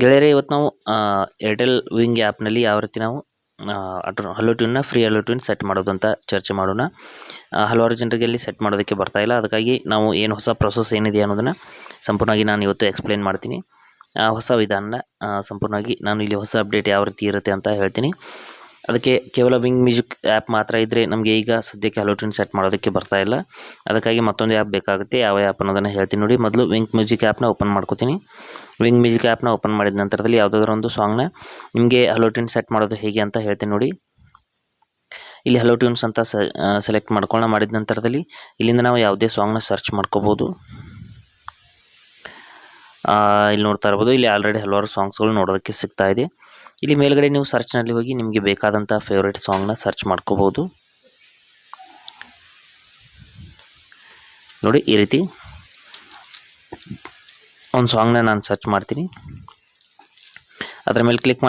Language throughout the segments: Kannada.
ಗೆಳೆಯರೇ, ಇವತ್ತು ನಾವು ಏರ್ಟೆಲ್ ವಿಂಗ್ ಆ್ಯಪ್ನಲ್ಲಿ ಯಾವ ರೀತಿ ನಾವು ಹಲೋ ಟ್ಯೂನ್ನ ಫ್ರೀ ಹಲೋ ಟ್ಯೂನ್ ಸೆಟ್ ಮಾಡೋದು ಅಂತ ಚರ್ಚೆ ಮಾಡೋಣ. ಹಲವಾರು ಜನರಿಗೆ ಅಲ್ಲಿ ಸೆಟ್ ಮಾಡೋದಕ್ಕೆ ಬರ್ತಾ ಇಲ್ಲ. ಅದಕ್ಕಾಗಿ ನಾವು ಏನು ಹೊಸ ಪ್ರೊಸೆಸ್ ಏನಿದೆ ಅನ್ನೋದನ್ನು ಸಂಪೂರ್ಣವಾಗಿ ನಾನು ಇವತ್ತು ಎಕ್ಸ್ಪ್ಲೇನ್ ಮಾಡ್ತೀನಿ. ಹೊಸ ವಿಧಾನ ಸಂಪೂರ್ಣವಾಗಿ ನಾನು ಇಲ್ಲಿ ಹೊಸ ಅಪ್ಡೇಟ್ ಯಾವ ರೀತಿ ಇರುತ್ತೆ ಅಂತ ಹೇಳ್ತೀನಿ. ಅದಕ್ಕೆ ಕೇವಲ ವಿಂಗ್ ಮ್ಯೂಸಿಕ್ ಆ್ಯಪ್ ಮಾತ್ರ ಇದ್ದರೆ ನಮಗೆ ಈಗ ಸದ್ಯಕ್ಕೆ ಹಲೋ ಟ್ಯೂನ್ ಸೆಟ್ ಮಾಡೋದಕ್ಕೆ ಬರ್ತಾ ಇಲ್ಲ. ಅದಕ್ಕಾಗಿ ಮತ್ತೊಂದು ಆ್ಯಪ್ ಬೇಕಾಗುತ್ತೆ. ಯಾವ ಆ್ಯಪ್ ಅನ್ನೋದನ್ನು ಹೇಳ್ತೀನಿ ನೋಡಿ. ಮೊದಲು ವಿಂಗ್ ಮ್ಯೂಸಿಕ್ ಆ್ಯಪ್ನ ಓಪನ್ ಮಾಡ್ಕೋತೀನಿ. ವಿಂಗ್ ಮ್ಯೂಸಿಕ್ ಆ್ಯಪ್ನ ಓಪನ್ ಮಾಡಿದ ನಂತರದಲ್ಲಿ ಯಾವುದಾದ್ರೂ ಒಂದು ಸಾಂಗ್ನ ನಿಮಗೆ ಹಲೋ ಟ್ಯೂನ್ ಸೆಟ್ ಮಾಡೋದು ಹೇಗೆ ಅಂತ ಹೇಳ್ತೀನಿ ನೋಡಿ. ಇಲ್ಲಿ ಹಲೋ ಟ್ಯೂನ್ಸ್ ಅಂತ ಸೆಲೆಕ್ಟ್ ಮಾಡಿದ ನಂತರದಲ್ಲಿ ಇಲ್ಲಿಂದ ನಾವು ಯಾವುದೇ ಸಾಂಗ್ನ ಸರ್ಚ್ ಮಾಡ್ಕೋಬೋದು. ಇಲ್ಲಿ ನೋಡ್ತಾ ಇರ್ಬೋದು, ಇಲ್ಲಿ ಆಲ್ರೆಡಿ ಹಲವಾರು ಸಾಂಗ್ಸ್ಗಳು ನೋಡೋದಕ್ಕೆ ಸಿಗ್ತಾ ಇದೆ. ಇಲ್ಲಿ ಮೇಲ್ಗಡೆ ನೀವು ಸರ್ಚ್ನಲ್ಲಿ ಹೋಗಿ ನಿಮಗೆ ಬೇಕಾದಂಥ ಫೇವ್ರೇಟ್ ಸಾಂಗ್ನ ಸರ್ಚ್ ಮಾಡ್ಕೋಬೋದು. ನೋಡಿ, ಈ ರೀತಿ ಒಂದು ಸಾಂಗ್ನ ನಾನು ಸರ್ಚ್ ಮಾಡ್ತೀನಿ. ಅದರ ಮೇಲೆ ಕ್ಲಿಕ್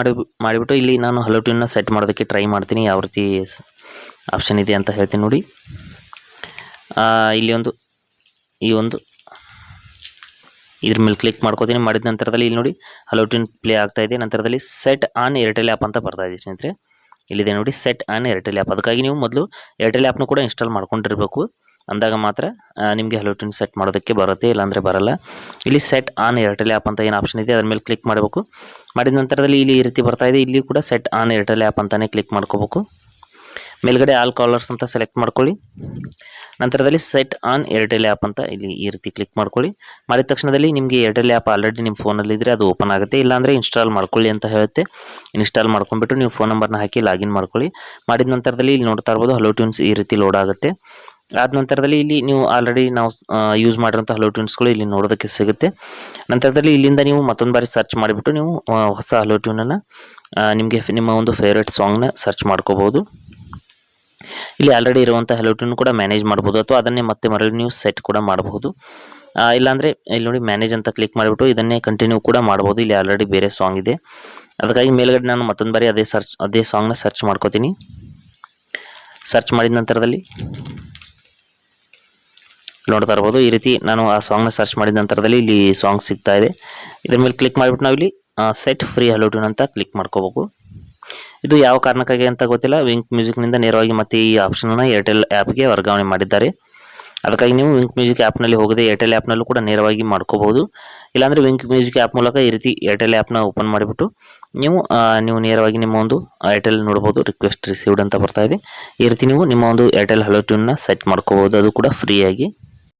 ಮಾಡಿಬಿಟ್ಟು ಇಲ್ಲಿ ನಾನು ಹಲೋ ಟ್ಯೂನ್ನ ಸೆಟ್ ಮಾಡೋದಕ್ಕೆ ಟ್ರೈ ಮಾಡ್ತೀನಿ. ಯಾವ ರೀತಿ ಆಪ್ಷನ್ ಇದೆ ಅಂತ ಹೇಳ್ತೀನಿ ನೋಡಿ. ಇಲ್ಲಿ ಇದ್ರ ಮೇಲೆ ಕ್ಲಿಕ್ ಮಾಡ್ಕೋತೀನಿ. ಮಾಡಿದ ನಂತರದಲ್ಲಿ ಇಲ್ಲಿ ನೋಡಿ ಹಲೋ ಟ್ಯೂನ್ ಪ್ಲೇ ಆಗ್ತಾ ಇದೆ. ನಂತರದಲ್ಲಿ ಸೆಟ್ ಆನ್ ಏರ್ಟೆಲ್ ಆ್ಯಪ್ ಅಂತ ಬರ್ತಾ ಇದೆ ಸ್ನೇಹಿತರೆ. ಇಲ್ಲಿದೆ ನೋಡಿ, ಸೆಟ್ ಆನ್ ಏರ್ಟೆಲ್ ಆ್ಯಪ್. ಅದಕ್ಕಾಗಿ ನೀವು ಮೊದಲು ಏರ್ಟೆಲ್ ಆ್ಯಪ್ನು ಕೂಡ ಇನ್ಸ್ಟಾಲ್ ಮಾಡ್ಕೊಂಡಿರಬೇಕು. ಅಂದಾಗ ಮಾತ್ರ ನಿಮಗೆ ಹಲೋ ಟ್ಯೂನ್ ಸೆಟ್ ಮಾಡೋದಕ್ಕೆ ಬರುತ್ತೆ, ಇಲ್ಲಾಂದರೆ ಬರಲ್ಲ. ಇಲ್ಲಿ ಸೆಟ್ ಆನ್ ಏರ್ಟೆಲ್ ಆ್ಯಪ್ ಅಂತ ಏನು ಆಪ್ಷನ್ ಇದೆ ಅದ್ರ ಮೇಲೆ ಕ್ಲಿಕ್ ಮಾಡಬೇಕು. ಮಾಡಿದ ನಂತರದಲ್ಲಿ ಇಲ್ಲಿ ಈ ರೀತಿ ಬರ್ತಾ ಇದೆ. ಇಲ್ಲಿ ಕೂಡ ಸೆಟ್ ಆನ್ ಏರ್ಟೆಲ್ ಆ್ಯಪ್ ಅಂತಲೇ ಕ್ಲಿಕ್ ಮಾಡ್ಕೋಬೇಕು. ಮೇಲ್ಗಡೆ ಆಲ್ ಕಾಲರ್ಸ್ ಅಂತ ಸೆಲೆಕ್ಟ್ ಮಾಡ್ಕೊಳ್ಳಿ. ನಂತರದಲ್ಲಿ ಸೆಟ್ ಆನ್ ಏರ್ಟೆಲ್ ಆ್ಯಪ್ ಅಂತ ಇಲ್ಲಿ ಈ ರೀತಿ ಕ್ಲಿಕ್ ಮಾಡ್ಕೊಳ್ಳಿ. ಮಾಡಿದ ತಕ್ಷಣದಲ್ಲಿ ನಿಮಗೆ ಏರ್ಟೆಲ್ ಆ್ಯಪ್ ಆಲ್ರೆಡಿ ನಿಮ್ಮ ಫೋನಲ್ಲಿ ಇದ್ದರೆ ಅದು ಓಪನ್ ಆಗುತ್ತೆ. ಇಲ್ಲಾಂದರೆ ಇನ್ಸ್ಟಾಲ್ ಮಾಡ್ಕೊಳ್ಳಿ ಅಂತ ಹೇಳುತ್ತೆ. ಇನ್ಸ್ಟಾಲ್ ಮಾಡ್ಕೊಂಡ್ಬಿಟ್ಟು ನೀವು ಫೋನ್ ನಂಬರ್ನ ಹಾಕಿ ಲಾಗಿನ್ ಮಾಡ್ಕೊಳ್ಳಿ. ಮಾಡಿದ ನಂತರದಲ್ಲಿ ಇಲ್ಲಿ ನೋಡ್ತಾ ಇರ್ಬೋದು ಹಲೋ ಟ್ಯೂನ್ಸ್ ಈ ರೀತಿ ಲೋಡ್ ಆಗುತ್ತೆ. ಆದ ನಂತರದಲ್ಲಿ ಇಲ್ಲಿ ನೀವು ಆಲ್ರೆಡಿ ನಾವು ಯೂಸ್ ಮಾಡಿರೋಂಥ ಹಲೋ ಟ್ಯೂನ್ಸ್ಗಳು ಇಲ್ಲಿ ನೋಡೋದಕ್ಕೆ ಸಿಗುತ್ತೆ. ನಂತರದಲ್ಲಿ ಇಲ್ಲಿಂದ ನೀವು ಮತ್ತೊಂದು ಬಾರಿ ಸರ್ಚ್ ಮಾಡಿಬಿಟ್ಟು ನೀವು ಹೊಸ ಹಲೋ ಟ್ಯೂನನ್ನು ನಿಮಗೆ ನಿಮ್ಮ ಒಂದು ಫೇವ್ರೇಟ್ ಸಾಂಗ್ನ ಸರ್ಚ್ ಮಾಡ್ಕೋಬೋದು. ಇಲ್ಲಿ ಆಲ್ರೆಡಿ ಇರುವಂಥ ಹಲೋ ಟ್ಯೂನ್ ಕೂಡ ಮ್ಯಾನೇಜ್ ಮಾಡ್ಬೋದು, ಅಥವಾ ಅದನ್ನೇ ಮತ್ತೆ ಮರಳಿ ನೀವು ಸೆಟ್ ಕೂಡ ಮಾಡಬಹುದು. ಇಲ್ಲಾಂದರೆ ಇಲ್ಲಿ ನೋಡಿ ಮ್ಯಾನೇಜ್ ಅಂತ ಕ್ಲಿಕ್ ಮಾಡಿಬಿಟ್ಟು ಇದನ್ನೇ ಕಂಟಿನ್ಯೂ ಕೂಡ ಮಾಡ್ಬೋದು. ಇಲ್ಲಿ ಆಲ್ರೆಡಿ ಬೇರೆ ಸಾಂಗ್ ಇದೆ. ಅದಕ್ಕಾಗಿ ಮೇಲ್ಗಡೆ ನಾನು ಮತ್ತೊಂದು ಬಾರಿ ಅದೇ ಸಾಂಗ್ನ ಸರ್ಚ್ ಮಾಡ್ಕೋತೀನಿ. ಸರ್ಚ್ ಮಾಡಿದ ನಂತರದಲ್ಲಿ ನೋಡ್ತಾ ಇರ್ಬೋದು, ಈ ರೀತಿ ನಾನು ಆ ಸಾಂಗ್ನ ಸರ್ಚ್ ಮಾಡಿದ ನಂತರದಲ್ಲಿ ಇಲ್ಲಿ ಸಾಂಗ್ ಸಿಗ್ತಾ ಇದೆ. ಇದ್ರ ಮೇಲೆ ಕ್ಲಿಕ್ ಮಾಡಿಬಿಟ್ಟು ನಾವು ಇಲ್ಲಿ ಸೆಟ್ ಫ್ರೀ ಹಲೋ ಟ್ಯೂನ್ ಅಂತ ಕ್ಲಿಕ್ ಮಾಡ್ಕೋಬೇಕು. ಇದು ಯಾವ ಕಾರಣಕ್ಕಾಗಿ ಅಂತ ಗೊತ್ತಿಲ್ಲ. ವಿಂಕ್ ಮ್ಯೂಸಿಕ್ನಿಂದ ನೇರವಾಗಿ ಮತ್ತೆ ಈ ಆಪ್ಷನನ್ನು ಏರ್ಟೆಲ್ ಆ್ಯಪ್ಗೆ ವರ್ಗಾವಣೆ ಮಾಡಿದ್ದಾರೆ. ಅದಕ್ಕಾಗಿ ನೀವು ವಿಂಕ್ ಮ್ಯೂಸಿಕ್ ಆ್ಯಪ್ನಲ್ಲಿ ಹೋಗದೆ ಏರ್ಟೆಲ್ ಆ್ಯಪ್ನಲ್ಲೂ ಕೂಡ ನೇರವಾಗಿ ಮಾಡ್ಕೋಬಹುದು. ಇಲ್ಲಾಂದರೆ ವಿಂಕ್ ಮ್ಯೂಸಿಕ್ ಆ್ಯಪ್ ಮೂಲಕ ಈ ರೀತಿ ಏರ್ಟೆಲ್ ಆ್ಯಪ್ನ ಓಪನ್ ಮಾಡಿಬಿಟ್ಟು ನೀವು ನೇರವಾಗಿ ನಿಮ್ಮ ಒಂದು ಏರ್ಟೆಲ್ ನೋಡ್ಬೋದು. ರಿಕ್ವೆಸ್ಟ್ ರಿಸೀವ್ಡ್ ಅಂತ ಬರ್ತಾ ಇದೆ. ಈ ರೀತಿ ನೀವು ನಿಮ್ಮ ಒಂದು ಏರ್ಟೆಲ್ ಹಲೋ ಟ್ಯೂನ್ನ ಸೆಟ್ ಮಾಡ್ಕೋಬೋದು, ಅದು ಕೂಡ ಫ್ರೀಯಾಗಿ.